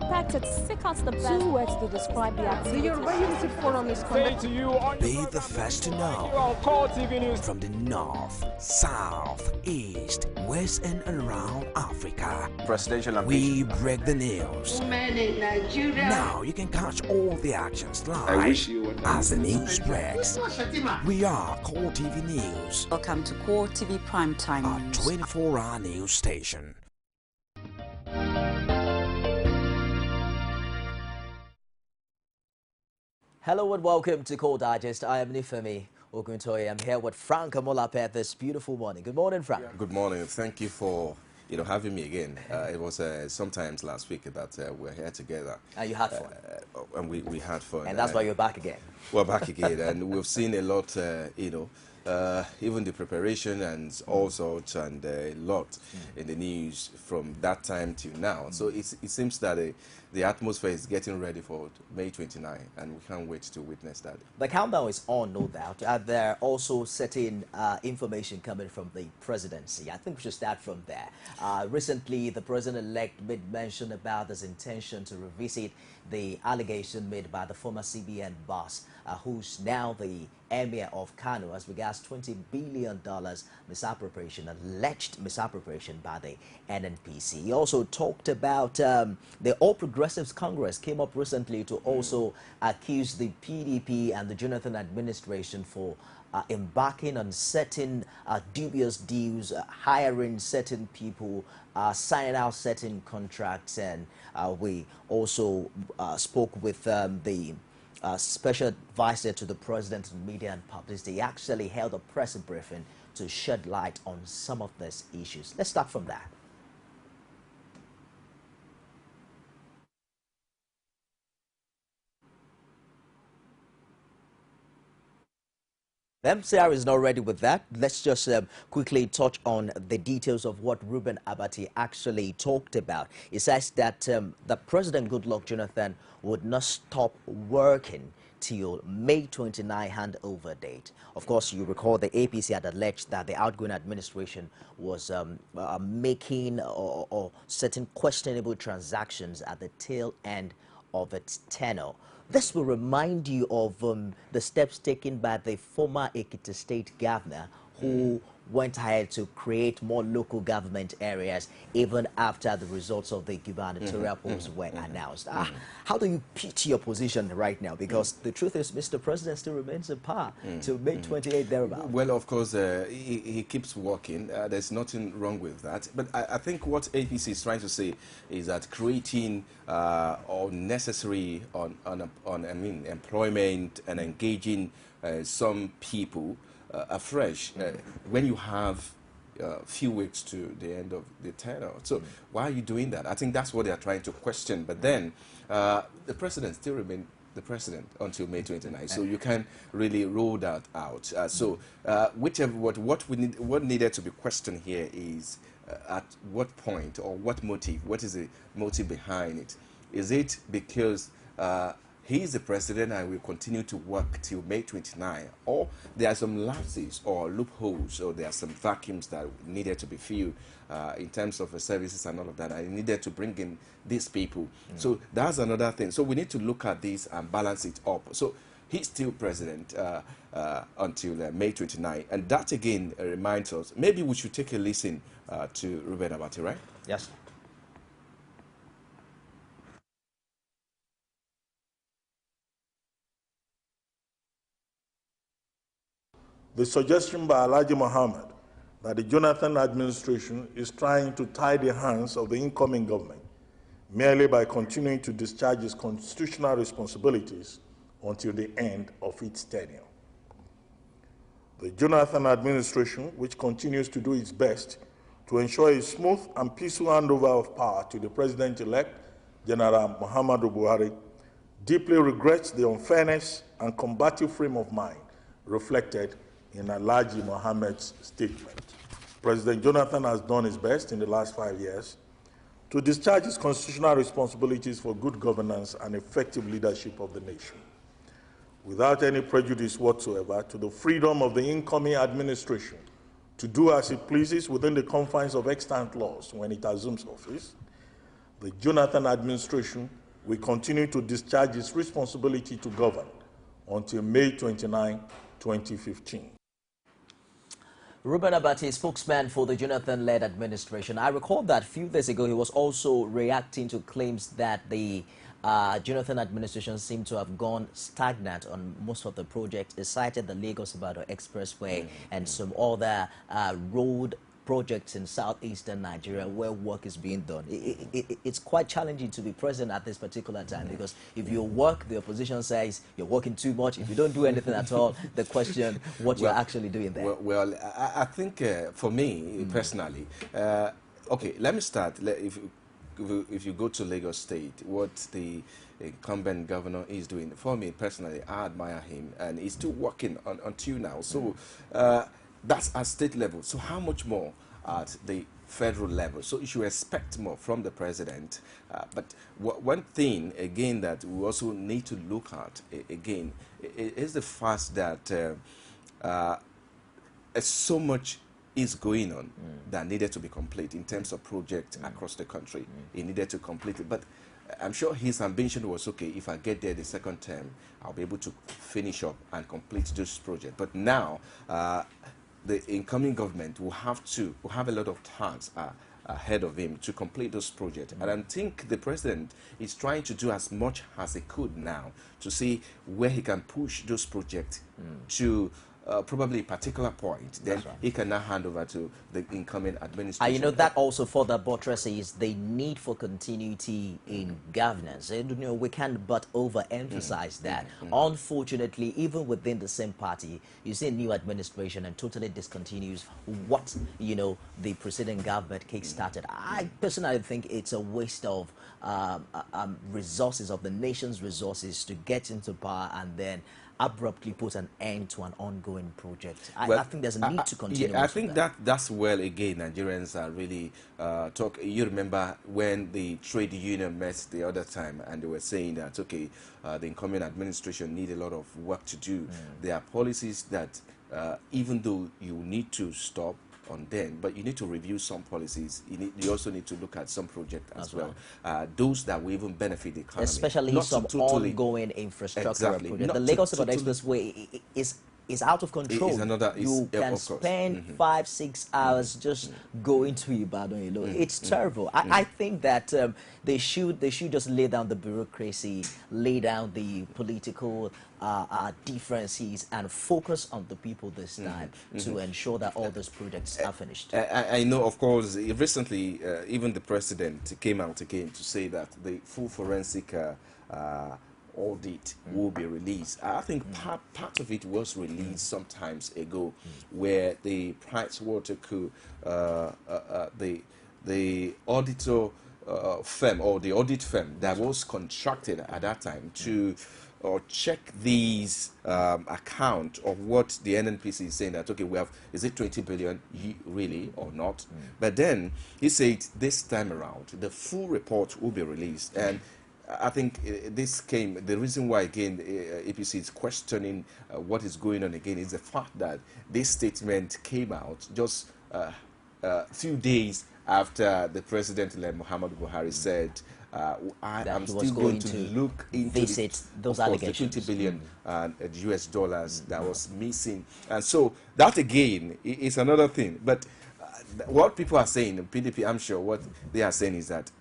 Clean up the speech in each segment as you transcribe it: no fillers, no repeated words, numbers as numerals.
expected to seek out the best. 2 words to describe the activity. The Yoruba Unity Forum is conducted. Be the first to know. From the north, south, east, west and around Africa. Presidential we break the news. Women in Nigeria. Now you can catch all the actions live as the news spreads. We are Core TV News. Welcome to Core TV Primetime a 24-hour news station. Hello and welcome to Core Digest. I am Nifemi Oguntoye. I'm here with Frank OMALAPEH this beautiful morning. Good morning, Frank. Yeah, good morning. Thank you for having me again. It was sometimes last week that we're here together. And you had fun. And we had fun. And that's why you're back again. We're back again, and we've seen a lot, even the preparation and all sorts, and a lot in the news from that time till now. So it seems that the atmosphere is getting ready for May 29, and we can't wait to witness that. The countdown is on, no doubt. There are also certain information coming from the presidency. I think we should start from there. Recently, the president-elect made mention about his intention to revisit the allegation made by the former CBN boss, who's now the emir of Kano, as regards $20 billion misappropriation, alleged misappropriation by the NNPC. He also talked about the All Progressives Congress came up recently to also accuse the PDP and the Jonathan administration for embarking on certain dubious deals, hiring certain people, signing out certain contracts, and we also spoke with the special advisor to the president on media and publicity. He actually held a press briefing to shed light on some of these issues. Let's start from that. The MCR is not ready with that. Let's just quickly touch on the details of what Reuben Abati actually talked about. He says that the President Goodluck Jonathan would not stop working till May 29 handover date. Of course, you recall the APC had alleged that the outgoing administration was making or certain questionable transactions at the tail end of its tenure. This will remind you of the steps taken by the former Ekiti State governor, who went ahead to create more local government areas even after the results of the gubernatorial polls were announced. How do you pitch your position right now? Because the truth is, Mr. President still remains in power till May 28 thereabouts. Well, of course, he keeps working. There's nothing wrong with that. But I think what APC is trying to say is that creating unnecessary employment and engaging some people afresh when you have few weeks to the end of the tenure. So why are you doing that? I think that's what they are trying to question. But then the president still remains the president until May 29. So you can really rule that out. What needed to be questioned here is at what point or what motive? What is the motive behind it? Is it because he is the president and will continue to work till May 29, or there are some lapses or loopholes, or there are some vacuums that needed to be filled in terms of services and all of that, and he needed to bring in these people. So that's another thing. So we need to look at this and balance it up. So he's still president until May 29, and that again reminds us, maybe we should take a listen to Reuben Abati, right? Yes. The suggestion by Alhaji Mohammed that the Jonathan administration is trying to tie the hands of the incoming government merely by continuing to discharge its constitutional responsibilities until the end of its tenure. The Jonathan administration, which continues to do its best to ensure a smooth and peaceful handover of power to the president-elect, General Muhammadu Buhari, deeply regrets the unfairness and combative frame of mind reflected in Alhaji Mohammed's statement. President Jonathan has done his best in the last 5 years to discharge his constitutional responsibilities for good governance and effective leadership of the nation, without any prejudice whatsoever to the freedom of the incoming administration to do as it pleases within the confines of extant laws when it assumes office. The Jonathan administration will continue to discharge its responsibility to govern until May 29, 2015. Ruben Abati, spokesman for the Jonathan-led administration. I recall that a few days ago he was also reacting to claims that the Jonathan administration seemed to have gone stagnant on most of the projects. He cited the Lagos-Ibadan Expressway and some other road projects in southeastern Nigeria where work is being done. It's quite challenging to be present at this particular time, because if you work, the opposition says you're working too much. If you don't do anything at all, the question what you're actually doing there. Well, I think for me personally, okay, let me start. If you go to Lagos State, what the incumbent governor is doing, for me personally, I admire him, and he's still working until now. So that's at state level. So how much more at the federal level? So you should expect more from the president. But one thing, again, that we also need to look at, again, is the fact that so much is going on that needed to be complete in terms of projects across the country. He needed to complete it. But I'm sure his ambition was, okay, if I get there the second term, I'll be able to finish up and complete this project. But now, the incoming government will have a lot of tasks ahead of him to complete those projects. And I think the president is trying to do as much as he could now to see where he can push those projects to probably a particular point. Then he can now hand over to the incoming administration. You know, that also further buttresses the need for continuity in governance. And, you know, we can't but overemphasize that. Unfortunately, even within the same party, you see a new administration and totally discontinues what, you know, the preceding government kick-started. I personally think it's a waste of resources, of the nation's resources, to get into power and then abruptly put an end to an ongoing project. I think there's a need to continue. Yeah, I think that's well, again, Nigerians are really talk. You remember when the trade union met the other time and they were saying that, okay, the incoming administration need a lot of work to do. There are policies that even though you need to stop on them, but you need to review some policies. You also need to look at some projects as well. Those that will even benefit the economy. Especially not some ongoing infrastructure projects. The Lagos-Ibadan Expressway is out of control. You can spend 5-6 hours just going to Ibadan. You know, it's terrible. I think that they should just lay down the bureaucracy, lay down the political differences, and focus on the people this time to ensure that all those projects are finished. I know, of course, recently even the president came out again to say that the full forensic audit will be released. I think part of it was released sometimes ago, where the PricewaterhouseCoopers, the auditor firm, or the audit firm that was contracted at that time to check these account of what the NNPC is saying, that, okay, we have, is it 20 billion really or not? But then he said this time around the full report will be released. And I think this came, the reason why, again, APC is questioning what is going on again is the fact that this statement came out just a few days after the president-elect Muhammadu Buhari said, I'm still going to look into those allegations. The 20 billion US dollars that was missing. And so that, again, is another thing. But what people are saying, in PDP, I'm sure what they are saying is that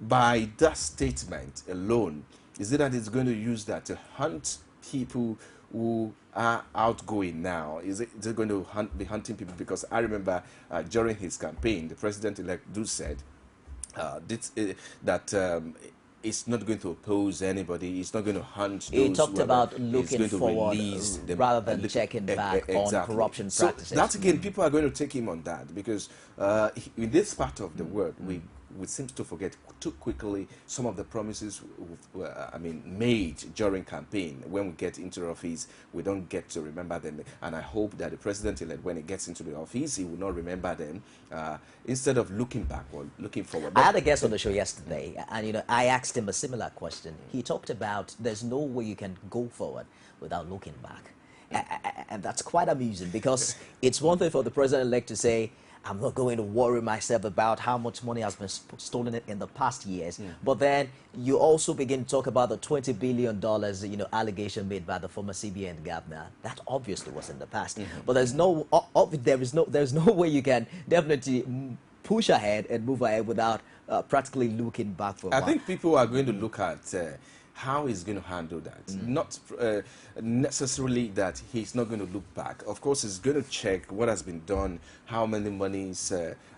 by that statement alone, is it that it's going to use that to hunt people who are outgoing now? Is it going to be hunting people? Because I remember during his campaign, the president-elect said that it's not going to oppose anybody. It's not going to hunt those. He talked about looking forward rather than checking back on corruption practices. So that, again, people are going to take him on that, because in this part of the world, we seem to forget too quickly some of the promises made during campaign. When we get into the office, we don't get to remember them. And I hope that the president-elect, when he gets into the office, he will not remember them, instead of looking backward, looking forward. I had a guest on the show yesterday, and, you know, I asked him a similar question. He talked about there's no way you can go forward without looking back. And that's quite amusing, because it's one thing for the president-elect to say, I'm not going to worry myself about how much money has been stolen in the past years. But then you also begin to talk about the $20 billion, allegation made by the former CBN governor. That obviously was in the past. But there's no way you can definitely push ahead and move ahead without practically looking back for a while. I think people are going to look at how he's going to handle that. Not necessarily that he's not going to look back. Of course, he's going to check what has been done, how many monies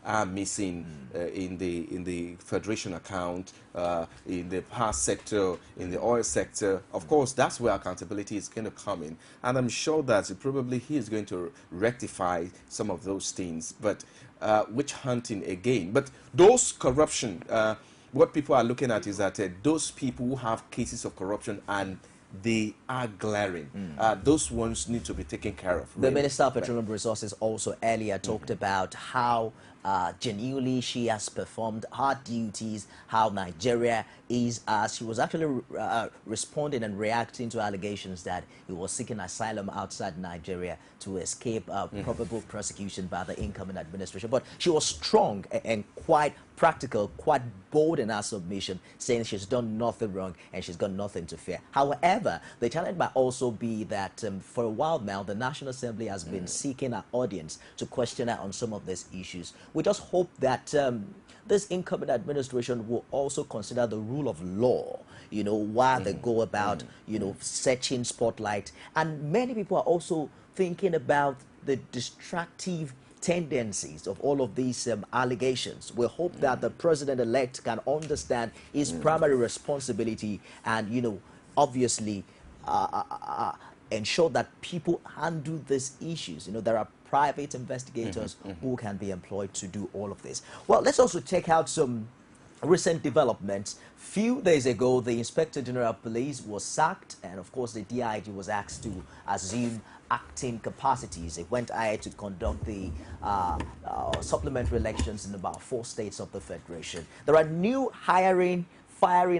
are missing in the federation account, in the power sector, in the oil sector. Of course, that's where accountability is going to come in. And I'm sure that probably he is going to rectify some of those things. But witch hunting again. But those corruption, what people are looking at is that those people who have cases of corruption and they are glaring, those ones need to be taken care of. The Minister of Petroleum Resources also earlier talked about how genuinely she has performed her duties, how Nigeria is. She was actually responding and reacting to allegations that he was seeking asylum outside Nigeria to escape probable persecution by the incoming administration. But she was strong and quite practical, quite bold in her submission, saying she's done nothing wrong and she's got nothing to fear. However, the challenge might also be that for a while now, the National Assembly has been seeking our audience to question her on some of these issues. We just hope that this incoming administration will also consider the rule of law, while they go about, searching spotlight. And many people are also thinking about the destructive tendencies of all of these allegations. We hope that the president-elect can understand his primary responsibility and, obviously ensure that people handle these issues. There are private investigators who can be employed to do all of this. Well, let's also check out some recent developments. Few days ago, the Inspector General of Police was sacked, and of course the DIG was asked to assume acting capacities. They went ahead to conduct the supplementary elections in about 4 states of the Federation. There are new firing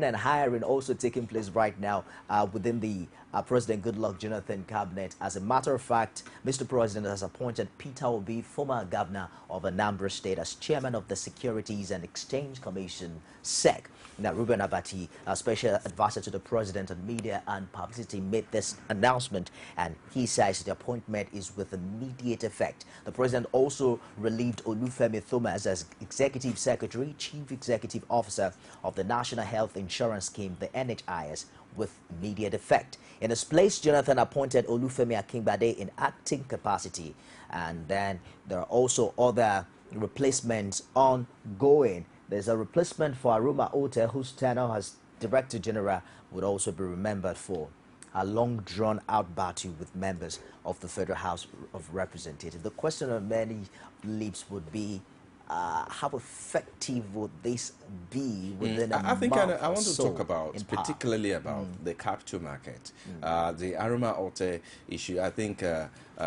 and hiring also taking place right now within the President Goodluck Jonathan cabinet. As a matter of fact, Mr. President has appointed Peter Obi, former governor of Anambra State, as chairman of the Securities and Exchange Commission, SEC. Now, Ruben Abati, a special advisor to the president on media and publicity, made this announcement, and he says the appointment is with immediate effect. The president also relieved Olufemi Thomas as executive secretary, chief executive officer of the National Health Insurance Scheme, the NHIS, with immediate effect. In his place, Jonathan appointed Olufemi Akingbade in acting capacity, and then there are also other replacements ongoing. There's a replacement for Aruma Ote, whose tenure as Director General would also be remembered for a long drawn-out battle with members of the Federal House of Representatives. The question on many lips would be, how effective would this be within a month? I think I want to talk about, particularly about the capital market. The Aruma Ote issue, I think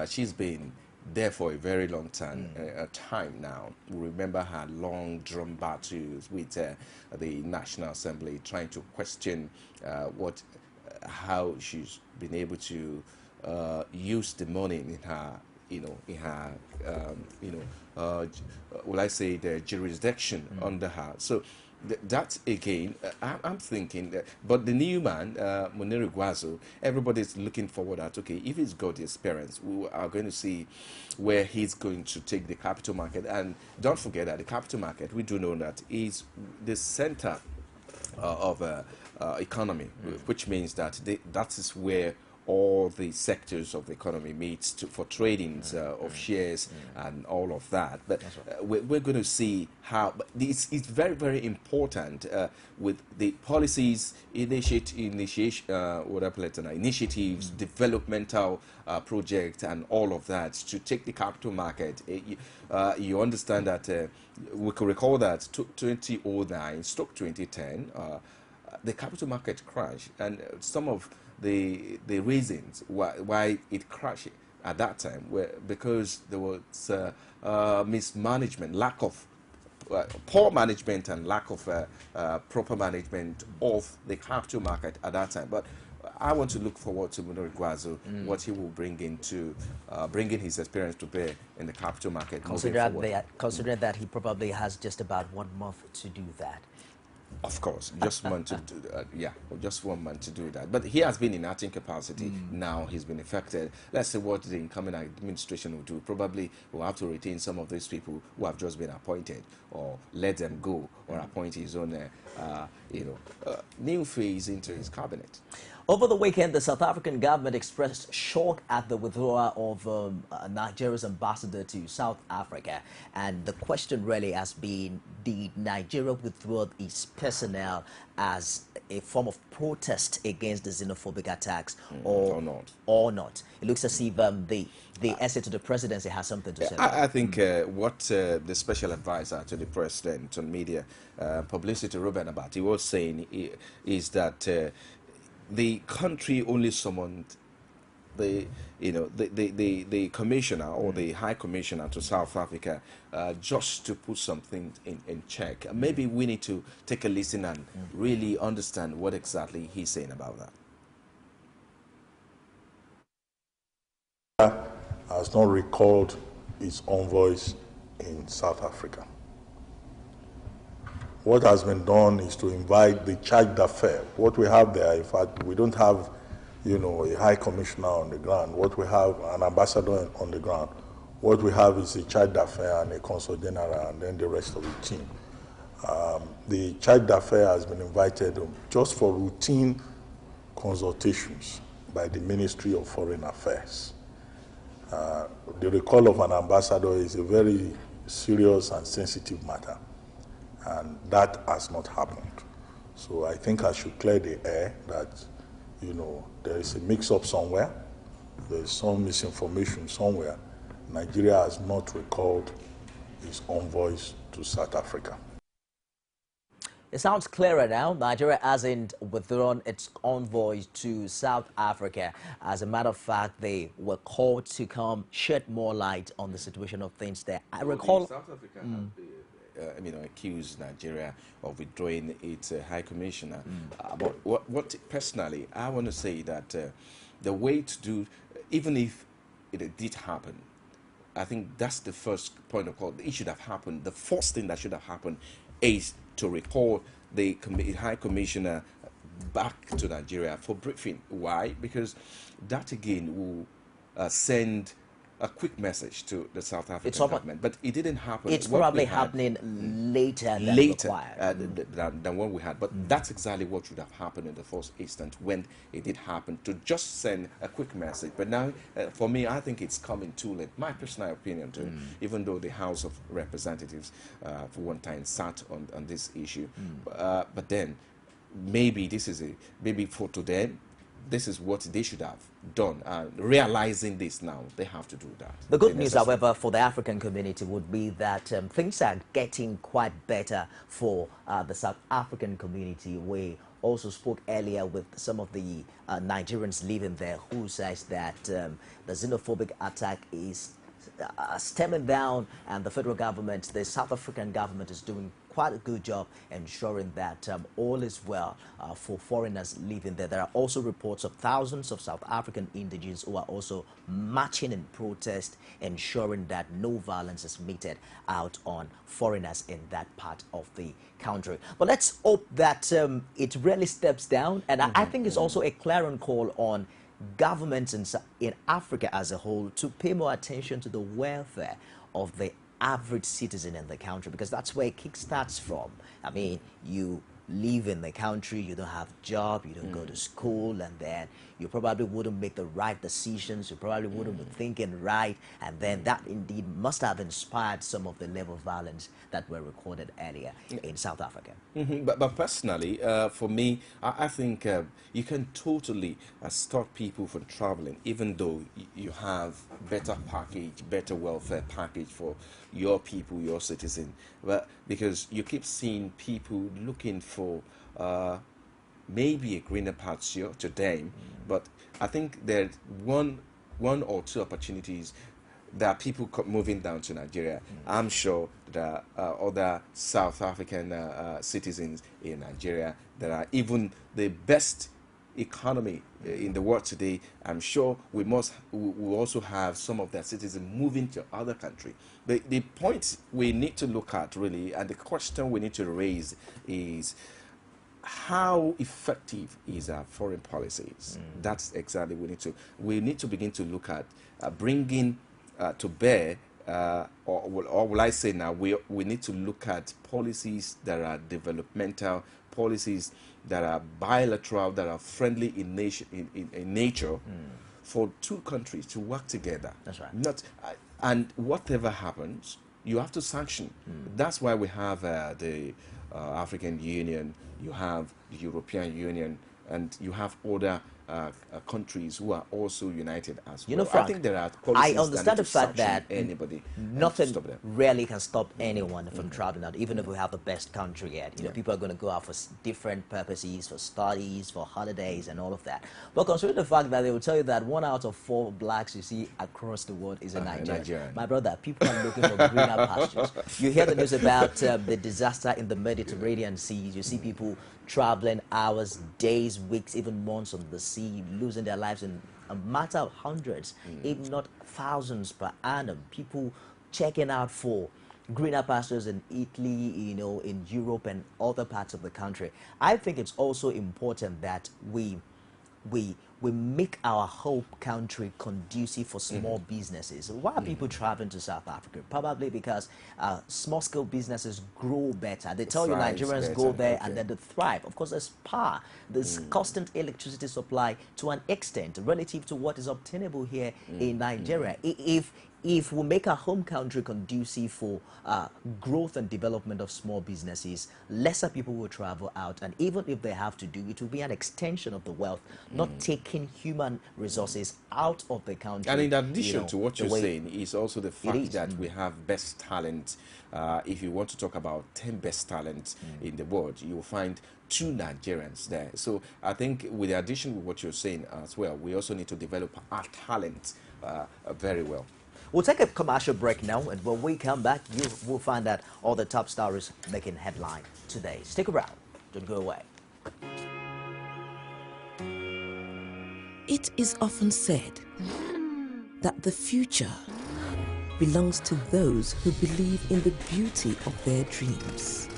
she's been there for a very long time, now. We remember her long drum battles with the National Assembly, trying to question how she's been able to use the money in her, will I say, the jurisdiction under her. So that again, I'm thinking that, but the new man, Muniru Gwazo, everybody's looking forward at, okay, if he's got the experience, we are going to see where he's going to take the capital market. And don't forget that the capital market, we do know that is the center of economy, which means that that is where all the sectors of the economy meets for tradings of shares and all of that. But we're going to see how, but it's very, very important with the policies, initiatives, developmental projects and all of that to take the capital market. You understand that we can recall that 2009/2010, the capital market crashed, and some of the reasons why it crashed at that time were because there was mismanagement, lack of poor management and lack of proper management of the capital market at that time. But I want to look forward to Munori Guazo, what he will bring into bringing his experience to bear in the capital market. Considering that he probably has just about 1 month to do that. Of course, just one to do that. Yeah, just 1 month to do that. But he has been in acting capacity. Now he's been affected. Let's see what the incoming administration will do. Probably will have to retain some of those people who have just been appointed, or let them go, or appoint his own, new face into his cabinet. Over the weekend, the South African government expressed shock at the withdrawal of Nigeria's ambassador to South Africa. And the question really has been, did Nigeria withdraw its personnel as a form of protest against the xenophobic attacks or not? It looks as if the essay to the presidency has something to say. I think what the special advisor to the president on media, publicity, Ruben Abati, was saying is that the country only summoned the commissioner or the high commissioner to South Africa just to put something in check. Maybe we need to take a listen and really understand what exactly he's saying about that. Has not recalled its envoys in South Africa. What has been done is to invite the charge d'affaires. What we have there, in fact, we don't have, a high commissioner on the ground. What we have, an ambassador on the ground. What we have is a charge d'affaires and a consul general, and then the rest of the team. The charge d'affaires has been invited just for routine consultations by the Ministry of Foreign Affairs. The recall of an ambassador is a very serious and sensitive matter, and that has not happened. So I think I should clear the air that, there is a mix-up somewhere, there is some misinformation somewhere. Nigeria has not recalled its envoys to South Africa. It sounds clearer now. Nigeria hasn't withdrawn its envoys to South Africa. As a matter of fact, they were called to come shed more light on the situation of things there. I recall South Africa accused Nigeria of withdrawing its high commissioner. But what personally, I want to say that the way to do, even if it did happen, I think that's the first point of call. It should have happened. The first thing that should have happened is to recall the High Commissioner back to Nigeria for briefing. Why? Because that again will send a quick message to the South African government. But it didn't happen. It's probably happening later than required. Than what we had. But that's exactly what should have happened in the first instance when it did happen, to just send a quick message. But now, for me, I think it's coming too late. My personal opinion, too, even though the House of Representatives, for one time, sat on this issue. But then, maybe this is maybe for today, this is what they should have done. Realizing this now, they have to do that. The good news, however, for the African community would be that things are getting quite better for the South African community. We also spoke earlier with some of the Nigerians living there who says that the xenophobic attack is stemming down, and the federal government, the South African government, is doing quite a good job ensuring that all is well for foreigners living there. There are also reports of thousands of South African indigenes who are also marching in protest, ensuring that no violence is meted out on foreigners in that part of the country. But let's hope that it really steps down, and I think it's also a clarion call on governments in Africa as a whole to pay more attention to the welfare of the average citizen in the country, because that's where it kickstarts from. I mean, you live in the country, you don't have a job, you don't go to school, and then you probably wouldn't make the right decisions, you probably wouldn't be thinking right, and then that indeed must have inspired some of the level of violence that were recorded earlier in South Africa. But personally, for me, I think you can totally stop people from traveling, even though you have better package, better welfare package for your people, your citizen. But because you keep seeing people looking for maybe a greener pasture to them, but I think there's one or two opportunities. There are people moving down to Nigeria. I'm sure there are other South African citizens in Nigeria that are even the best economy in the world today, I'm sure we also have some of their citizens moving to other countries. The point we need to look at really, and the question we need to raise is, how effective is our foreign policies? That's exactly we need to begin to look at bringing to bear, or will I say now, we need to look at policies that are developmental, policies that are bilateral, that are friendly in nature, for two countries to work together. That's right. And whatever happens, you have to sanction. That's why we have the African Union, you have the European Union, and you have other countries who are also united as well. You know, Frank, I think there are policies I understand the fact that anybody nothing stop them. really can stop anyone from traveling out, even if we have the best country yet. You know, people are going to go out for different purposes, for studies, for holidays, and all of that. But consider the fact that they will tell you that 1 out of 4 blacks you see across the world is a Nigerian. My brother, people are looking for greener pastures. You hear the news about the disaster in the Mediterranean Sea. You see people traveling hours, days, weeks, even months on the sea, losing their lives in a matter of hundreds, if not thousands per annum. People checking out for greener pastures in Italy, you know, in Europe and other parts of the country. I think it's also important that we make our whole country conducive for small businesses. Why are people traveling to South Africa? Probably because small-scale businesses grow better. They tell you Nigerians go there and then they thrive. Of course, there's power. There's constant electricity supply to an extent relative to what is obtainable here in Nigeria. If we make our home country conducive for growth and development of small businesses, lesser people will travel out, and even if they have to do it, will be an extension of the wealth, not taking human resources out of the country. And in addition to what you're saying is also the fact that we have best talent. If you want to talk about 10 best talents in the world, you'll find 2 Nigerians there. So I think with the addition of what you're saying as well, we also need to develop our talent very well. We'll take a commercial break now, and when we come back, you will find out all the top stories making headline today. Stick around. Don't go away. It is often said that the future belongs to those who believe in the beauty of their dreams.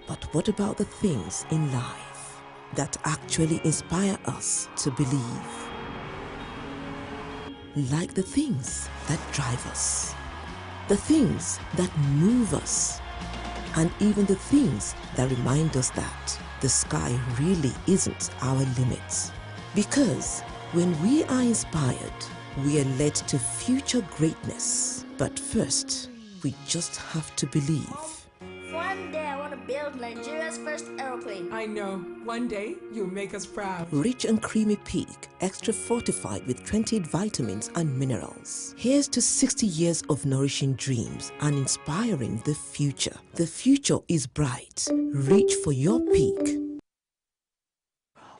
But what about the things in life that actually inspire us to believe? Like the things that drive us, the things that move us, and even the things that remind us that the sky really isn't our limit. Because when we are inspired, we are led to future greatness. But first, we just have to believe. One day I want to build Nigeria's first aeroplane. I know. One day you'll make us proud. Rich and creamy pig, extra fortified with 28 vitamins and minerals. Here's to 60 years of nourishing dreams and inspiring the future. The future is bright. Reach for your peak.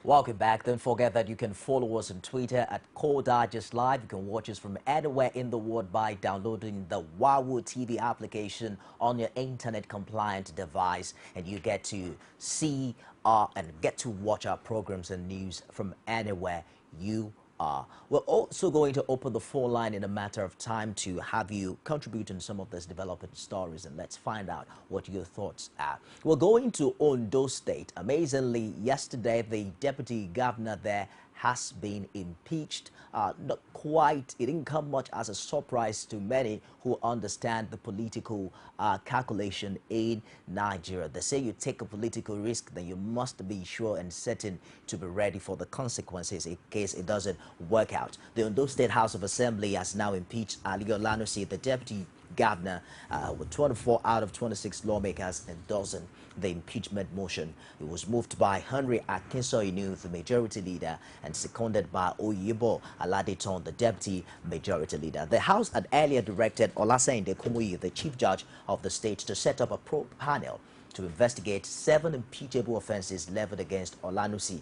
Welcome back. Don't forget that you can follow us on Twitter at Core Digest Live. You can watch us from anywhere in the world by downloading the Wawu TV application on your internet-compliant device, and you get to see and get to watch our programs and news from anywhere you are. We're also going to open the phone line in a matter of time to have you contribute on some of these developing stories, and let's find out what your thoughts are. We're going to Ondo State. Amazingly, yesterday the deputy governor there has been impeached. Not quite, it didn't come much as a surprise to many who understand the political calculation in Nigeria. They say you take a political risk, then you must be sure and certain to be ready for the consequences in case it doesn't work out. The Ondo State House of Assembly has now impeached Ali Olanusi, the deputy governor, with 24 out of 26 lawmakers endorsing the impeachment motion. It was moved by Henry Akinsoyinu, the majority leader, and seconded by Oyibo Aladeton, the deputy majority leader. The House had earlier directed Olasende Kumuyi, the chief judge of the state, to set up a probe panel to investigate 7 impeachable offenses leveled against Olanusi.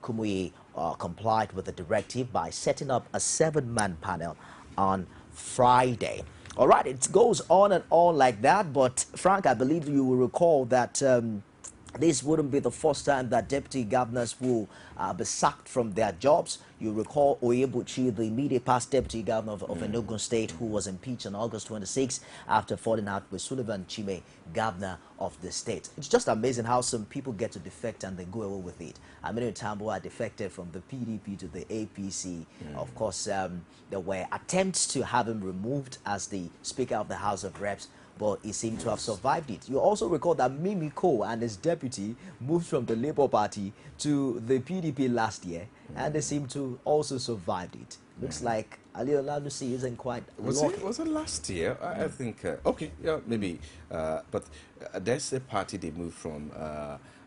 Kumuyi complied with the directive by setting up a 7-man panel on Friday. All right, it goes on and on like that, but Frank, I believe you will recall that this wouldn't be the first time that deputy governors will be sacked from their jobs. You recall Oyebuchi, the immediate past deputy governor of Enugu State, who was impeached on August 26 after falling out with Sullivan Chime, governor of the state. It's just amazing how some people get to defect and they go away with it. Aminu Tambo had defected from the PDP to the APC. Of course, there were attempts to have him removed as the Speaker of the House of Reps, but he seemed to have survived it. You also recall that Mimiko and his deputy moved from the Labour Party to the PDP last year, and they seem to also survived it. Looks like Ali Olanusi isn't quite lucky. Was it last year? I think, okay, yeah, maybe. But there's a party they moved from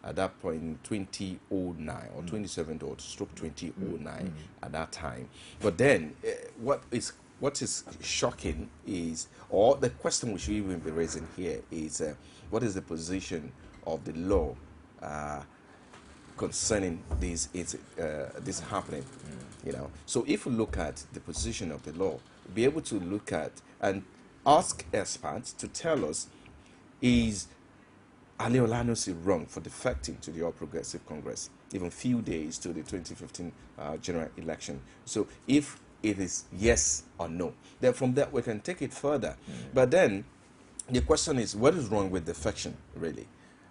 at that point in 2009 or 2007 or stroke 2009 at that time. But then what is shocking is, or the question we should even be raising here is, what is the position of the law concerning this happening? You know, so if we look at the position of the law, we'll be able to look at and ask experts to tell us, is Ali Olanusi wrong for defecting to the All Progressive Congress, even few days to the 2015 general election? So if it is yes or no, then from that we can take it further. But then the question is, what is wrong with defection, really?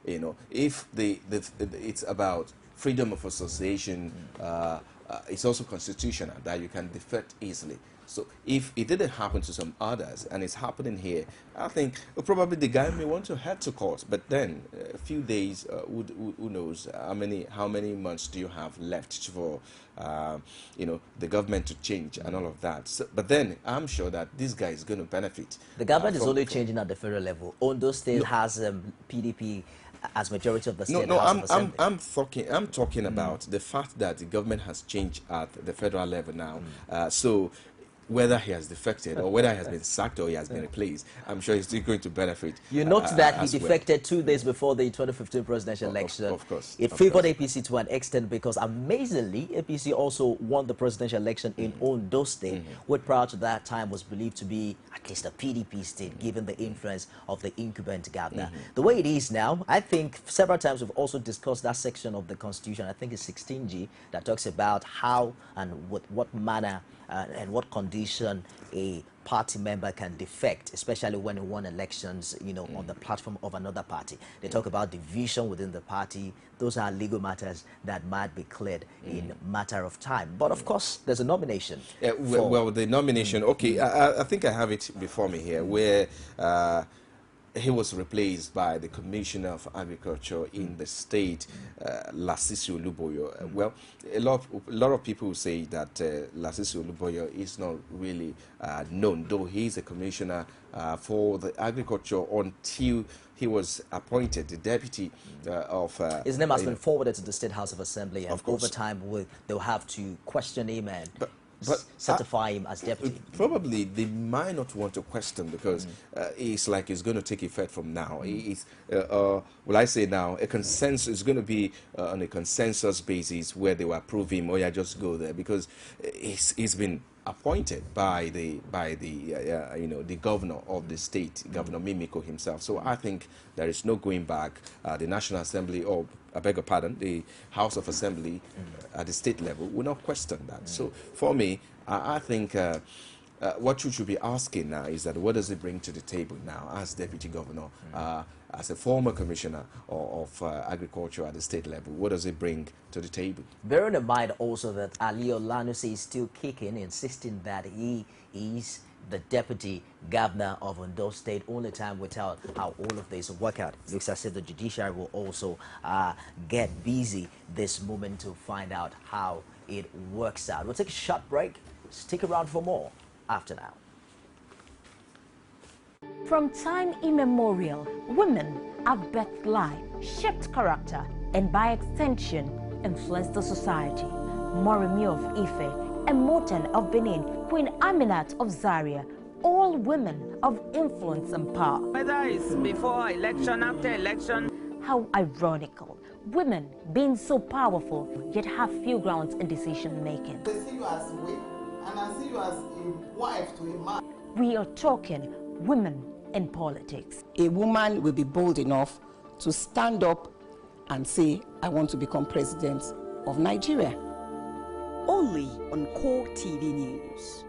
You know, if it's about freedom of association, it's also constitutional that you can defect easily. So if it didn't happen to some others and it's happening here, I think probably the guy may want to head to court. But then a few days, who knows how many months do you have left for you know, the government to change and all of that. So, but then I'm sure that this guy is going to benefit. The government is only changing at the federal level. Ondo State has PDP as majority of the state House of Assembly. I'm talking about the fact that the government has changed at the federal level now. So whether he has defected or whether he has been sacked or he has been replaced, I'm sure he's still going to benefit. You note that he defected 2 days before the 2015 presidential election. Of course. It favored APC to an extent because, amazingly, APC also won the presidential election in Ondo State, which prior to that time was believed to be at least a PDP state, given the influence of the incumbent governor. The way it is now, I think several times we've also discussed that section of the Constitution, I think it's 16G, that talks about how and what manner and what condition a party member can defect, especially when he won elections, you know, on the platform of another party. They talk about division within the party. Those are legal matters that might be cleared in matter of time. But of course, there's a nomination. Well, the nomination, okay, I think I have it before me here, where he was replaced by the Commissioner of Agriculture in the state, Lasisi Oluboyo. Well, a lot of people say that Lasisi Oluboyo is not really known, though he is a commissioner for the agriculture until he was appointed the deputy of... His name has been forwarded to the State House of Assembly, and over time they'll have to question him and certify him as deputy. Probably they might not want to question because it's like it's going to take effect from now. Will I say now, a consensus is going to be on a consensus basis where they will approve him, or just go there, because he's been appointed by the you know, the governor of the state, Governor Mimiko himself. So I think there is no going back. The National Assembly, or I beg your pardon, the House of Assembly at the state level will not question that. So for me, I think what you should be asking now is that what does it bring to the table now as deputy governor, as a former commissioner of agriculture at the state level? What does it bring to the table? Bearing in mind also that Ali Olanusi is still kicking, insisting that he is the deputy governor of Ondo State. Only time will tell how all of this will work out. It looks as if the judiciary will also get busy this moment to find out how it works out. We'll take a short break. Stick around for more after now. From time immemorial, women have birthed life, shaped character, and by extension, influenced the society. Moremi of Ife, Emoten of Benin, Queen Aminat of Zaria, all women of influence and power. Whether it's before election, after election. How ironical. Women being so powerful, yet have few grounds in decision making. They see you as a wife, and I see you as a wife to a man. We are talking women in politics. A woman will be bold enough to stand up and say, I want to become president of Nigeria. Only on Core TV News.